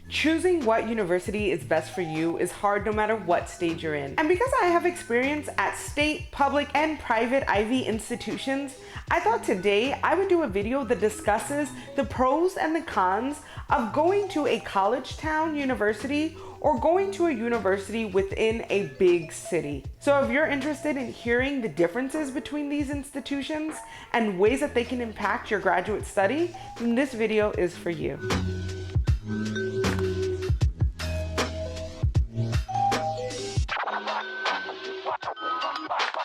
Choosing what university is best for you is hard no matter what stage you're in. And because I have experience at state, public, and private Ivy institutions, I thought today I would do a video that discusses the pros and the cons of going to a college town university or going to a university within a big city. So if you're interested in hearing the differences between these institutions and ways that they can impact your graduate study, then this video is for you.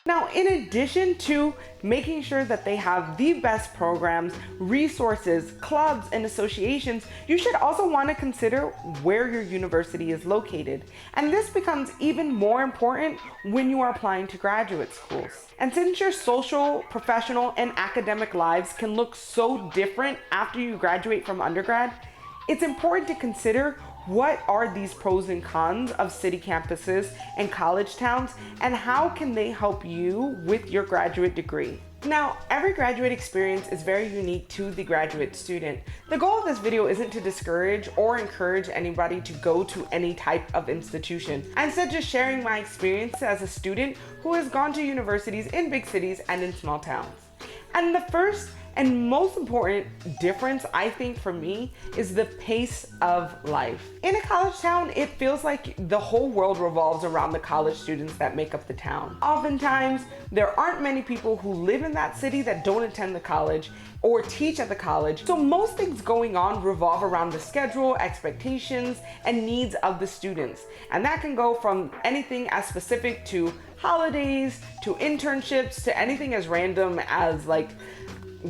Now, in addition to making sure that they have the best programs, resources, clubs, and associations, you should also want to consider where your university is located. And this becomes even more important when you are applying to graduate schools. And since your social, professional, and academic lives can look so different after you graduate from undergrad, it's important to consider what are these pros and cons of city campuses and college towns, and how can they help you with your graduate degree? Now, every graduate experience is very unique to the graduate student. The goal of this video isn't to discourage or encourage anybody to go to any type of institution. I'm instead just sharing my experience as a student who has gone to universities in big cities and in small towns. And the first and most important difference, I think, for me is the pace of life. In a college town, it feels like the whole world revolves around the college students that make up the town. Oftentimes, there aren't many people who live in that city that don't attend the college or teach at the college. So most things going on revolve around the schedule, expectations, and needs of the students. And that can go from anything as specific to holidays, to internships, to anything as random as like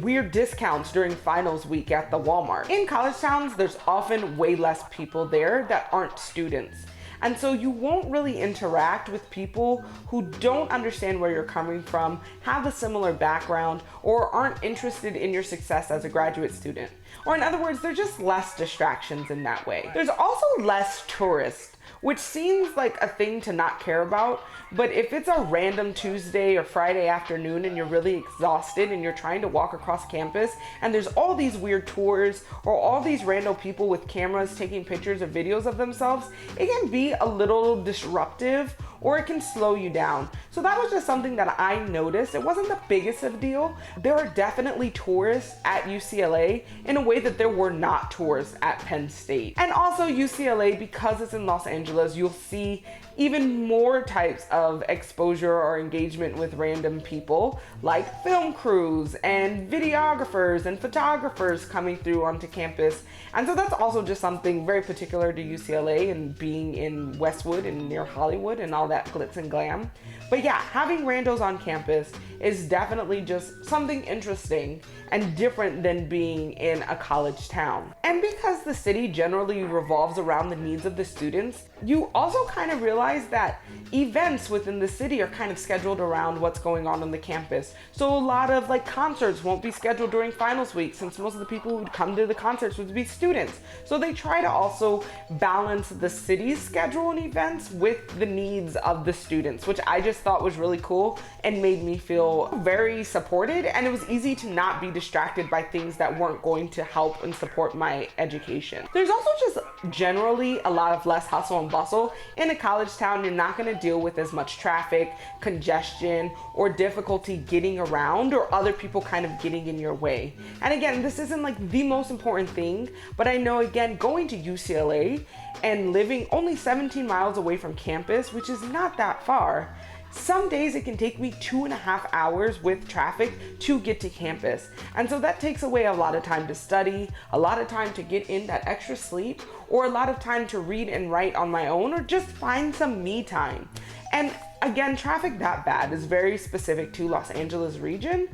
weird discounts during finals week at the Walmart. In college towns, there's often way less people there that aren't students. And so you won't really interact with people who don't understand where you're coming from, have a similar background, or aren't interested in your success as a graduate student. Or in other words, there's just less distractions in that way. There's also less tourists, which seems like a thing to not care about, but if it's a random Tuesday or Friday afternoon and you're really exhausted and you're trying to walk across campus and there's all these weird tours or all these random people with cameras taking pictures or videos of themselves, it can be a little disruptive or it can slow you down. So that was just something that I noticed. It wasn't the biggest of a deal. There are definitely tourists at UCLA in a way that there were not tourists at Penn State. And also UCLA, because it's in Los Angeles, you'll see even more types of exposure or engagement with random people like film crews and videographers and photographers coming through onto campus. And so that's also just something very particular to UCLA and being in Westwood and near Hollywood and all that glitz and glam. But yeah, having randos on campus is definitely just something interesting and different than being in a college town. And because the city generally revolves around the needs of the students, you also kind of realize that events within the city are kind of scheduled around what's going on the campus. So a lot of like concerts won't be scheduled during finals week, since most of the people who'd come to the concerts would be students. So they try to also balance the city's schedule and events with the needs of the students, which I just thought was really cool and made me feel very supported, and it was easy to not be distracted by things that weren't going to help and support my education. There's also just generally a lot of less hustle and bustle. In a college town, you're not going to deal with as much traffic, congestion, or difficulty getting around, or other people kind of getting in your way. And again, this isn't like the most important thing, but I know, again, going to UCLA and living only 17 miles away from campus, which is not that far, some days it can take me 2.5 hours with traffic to get to campus. And so that takes away a lot of time to study, a lot of time to get in that extra sleep, or a lot of time to read and write on my own, or just find some me time. And again, traffic that bad is very specific to Los Angeles region.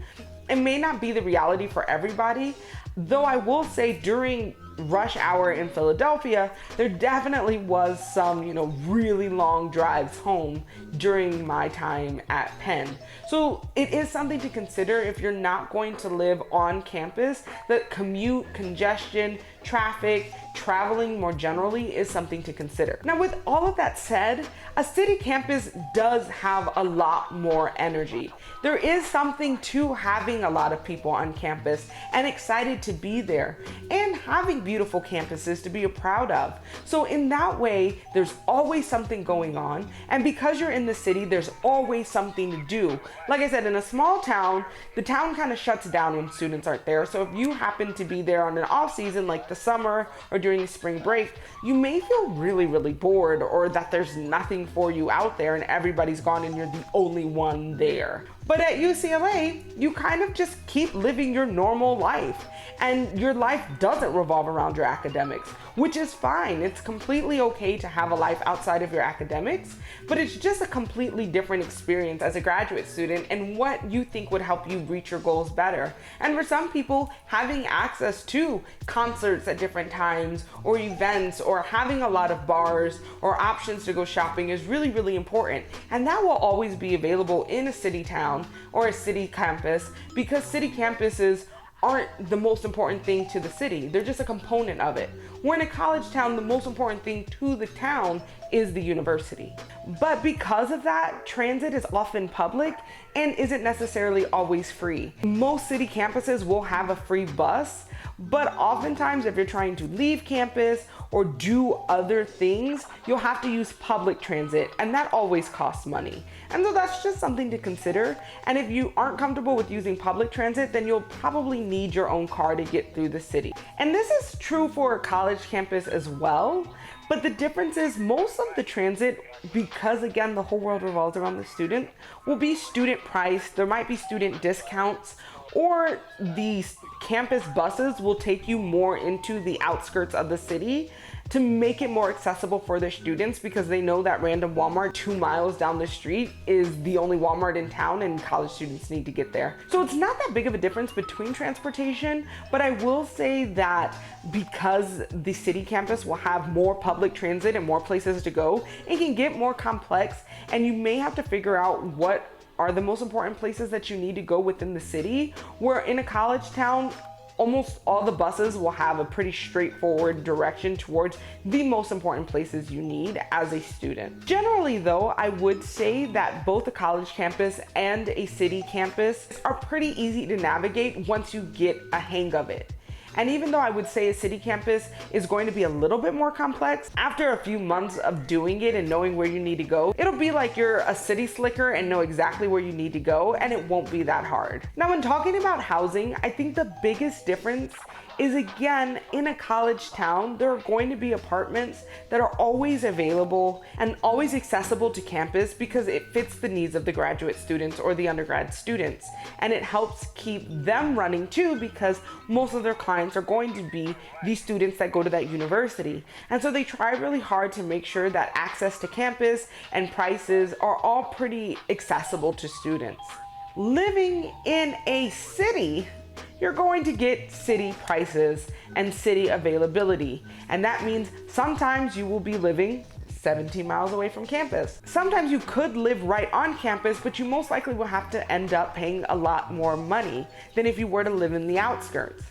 It may not be the reality for everybody, though I will say during rush hour in Philadelphia, there definitely was some, really long drives home during my time at Penn. So it is something to consider if you're not going to live on campus. The commute, congestion, traffic, traveling more generally is something to consider. Now, with all of that said, a city campus does have a lot more energy. There is something to having a lot of people on campus and excited to be there, and having beautiful campuses to be proud of. So in that way, there's always something going on, and because you're in the city, there's always something to do. Like I said, in a small town, the town kind of shuts down when students aren't there. So if you happen to be there on an off season like the summer or during the spring break, you may feel really, really bored, or that there's nothing for you out there and everybody's gone and you're the only one there. But at UCLA, you kind of just keep living your normal life, and your life doesn't revolve around your academics, which is fine. It's completely okay to have a life outside of your academics, but it's just a completely different experience as a graduate student and what you think would help you reach your goals better. And for some people, having access to concerts at different times or events, or having a lot of bars or options to go shopping is really, really important. And that will always be available in a city town or a city campus, because city campuses aren't the most important thing to the city. They're just a component of it. Where in a college town, the most important thing to the town is the university. But because of that, transit is often public and isn't necessarily always free. Most city campuses will have a free bus, but oftentimes if you're trying to leave campus or do other things, you'll have to use public transit, and that always costs money. And so that's just something to consider. And if you aren't comfortable with using public transit, then you'll probably need your own car to get through the city. And this is true for a college campus as well. But the difference is most of the transit, because again, the whole world revolves around the student, will be student priced. There might be student discounts, or these campus buses will take you more into the outskirts of the city to make it more accessible for their students, because they know that random Walmart 2 miles down the street is the only Walmart in town and college students need to get there. So it's not that big of a difference between transportation, but I will say that because the city campus will have more public transit and more places to go, it can get more complex, and you may have to figure out what are the most important places that you need to go within the city, where in a college town, almost all the buses will have a pretty straightforward direction towards the most important places you need as a student. Generally though, I would say that both a college campus and a city campus are pretty easy to navigate once you get a hang of it. And even though I would say a city campus is going to be a little bit more complex, after a few months of doing it and knowing where you need to go, it'll be like you're a city slicker and know exactly where you need to go, and it won't be that hard. Now, when talking about housing, I think the biggest difference is, again, in a college town, there are going to be apartments that are always available and always accessible to campus because it fits the needs of the graduate students or the undergrad students. And it helps keep them running too, because most of their clients are going to be the students that go to that university. And so they try really hard to make sure that access to campus and prices are all pretty accessible to students. Living in a city, you're going to get city prices and city availability. And that means sometimes you will be living 17 miles away from campus. Sometimes you could live right on campus, but you most likely will have to end up paying a lot more money than if you were to live in the outskirts.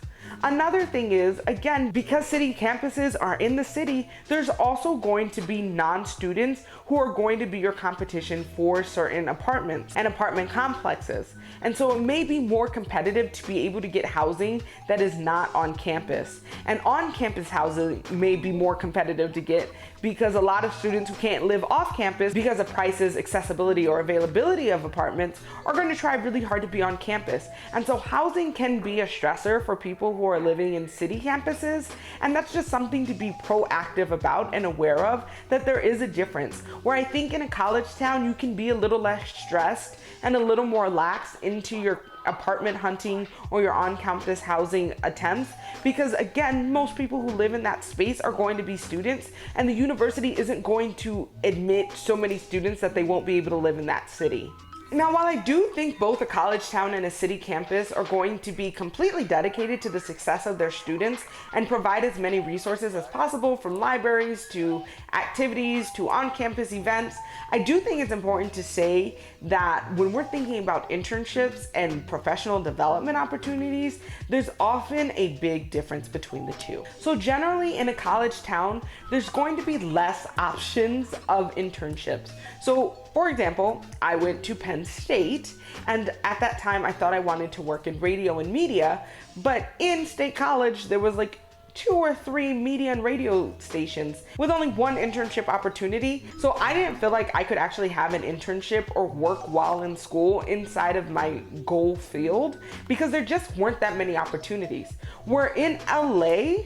Another thing is, again, because city campuses are in the city, there's also going to be non-students who are going to be your competition for certain apartments and apartment complexes. And so it may be more competitive to be able to get housing that is not on campus. And on-campus housing may be more competitive to get because a lot of students who can't live off campus because of prices, accessibility, or availability of apartments are going to try really hard to be on campus. And so housing can be a stressor for people who are living in city campuses, and that's just something to be proactive about and aware of, that there is a difference. Where I think in a college town you can be a little less stressed and a little more lax into your apartment hunting or your on-campus housing attempts, because again, most people who live in that space are going to be students, and the university isn't going to admit so many students that they won't be able to live in that city. Now, while I do think both a college town and a city campus are going to be completely dedicated to the success of their students and provide as many resources as possible, from libraries to activities to on-campus events, I do think it's important to say that when we're thinking about internships and professional development opportunities, there's often a big difference between the two. So generally in a college town, there's going to be less options of internships. So for example, I went to Penn State, and at that time I thought I wanted to work in radio and media, but in State College there was like 2 or 3 media and radio stations with only one internship opportunity. So I didn't feel like I could actually have an internship or work while in school inside of my goal field because there just weren't that many opportunities. Where in LA,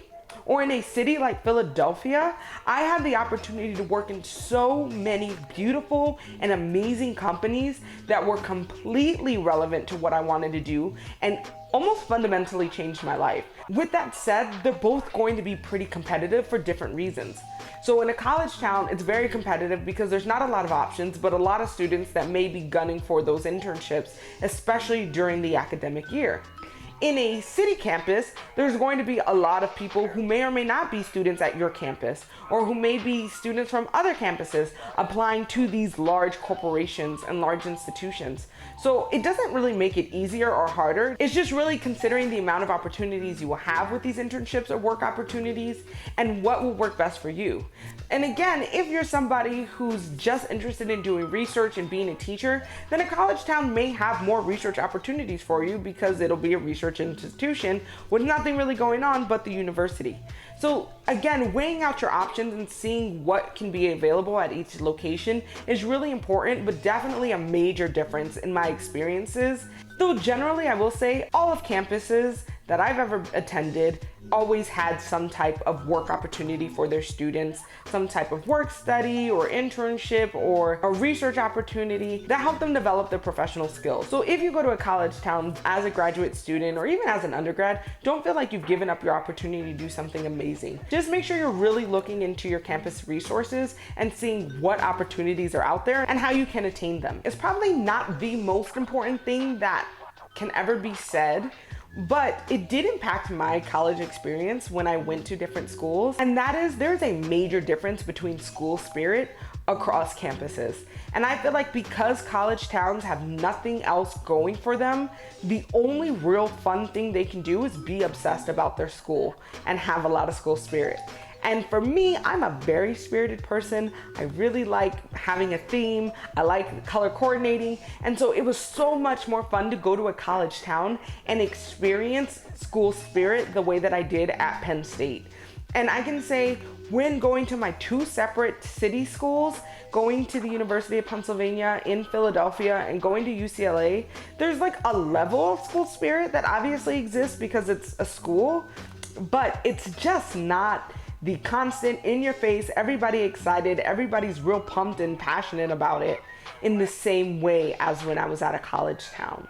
or in a city like Philadelphia, I had the opportunity to work in so many beautiful and amazing companies that were completely relevant to what I wanted to do and almost fundamentally changed my life. With that said, they're both going to be pretty competitive for different reasons. So in a college town, it's very competitive because there's not a lot of options, but a lot of students that may be gunning for those internships, especially during the academic year. In a city campus, there's going to be a lot of people who may or may not be students at your campus, or who may be students from other campuses applying to these large corporations and large institutions. So it doesn't really make it easier or harder. It's just really considering the amount of opportunities you will have with these internships or work opportunities and what will work best for you. And again, if you're somebody who's just interested in doing research and being a teacher, then a college town may have more research opportunities for you because it'll be a research institution with nothing really going on but the university. So again, weighing out your options and seeing what can be available at each location is really important, but definitely a major difference in my experiences. Though generally, I will say all of campuses that I've ever attended always had some type of work opportunity for their students, some type of work study or internship or a research opportunity that helped them develop their professional skills. So if you go to a college town as a graduate student or even as an undergrad, don't feel like you've given up your opportunity to do something amazing. Just make sure you're really looking into your campus resources and seeing what opportunities are out there and how you can attain them. It's probably not the most important thing that can ever be said, but it did impact my college experience when I went to different schools. And that is, there's a major difference between school spirit across campuses. And I feel like because college towns have nothing else going for them, the only real fun thing they can do is be obsessed about their school and have a lot of school spirit. And for me, I'm a very spirited person. I really like having a theme. I like color coordinating. And so it was so much more fun to go to a college town and experience school spirit the way that I did at Penn State. And I can say, when going to my 2 separate city schools, going to the University of Pennsylvania in Philadelphia and going to UCLA, there's like a level of school spirit that obviously exists because it's a school, but it's just not the constant in your face, everybody excited, everybody's real pumped and passionate about it in the same way as when I was at a college town.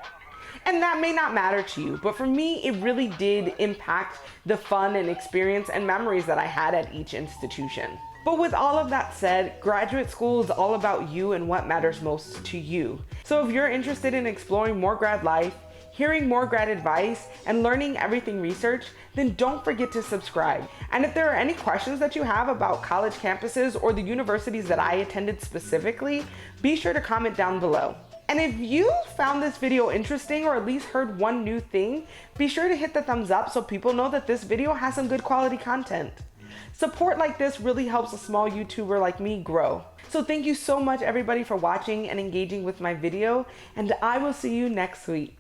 And that may not matter to you, but for me, it really did impact the fun and experience and memories that I had at each institution. But with all of that said, graduate school is all about you and what matters most to you. So if you're interested in exploring more grad life, hearing more grad advice, and learning everything research, then don't forget to subscribe. And if there are any questions that you have about college campuses or the universities that I attended specifically, be sure to comment down below. And if you found this video interesting or at least heard one new thing, be sure to hit the thumbs up so people know that this video has some good quality content. Support like this really helps a small YouTuber like me grow. So thank you so much everybody for watching and engaging with my video, and I will see you next week.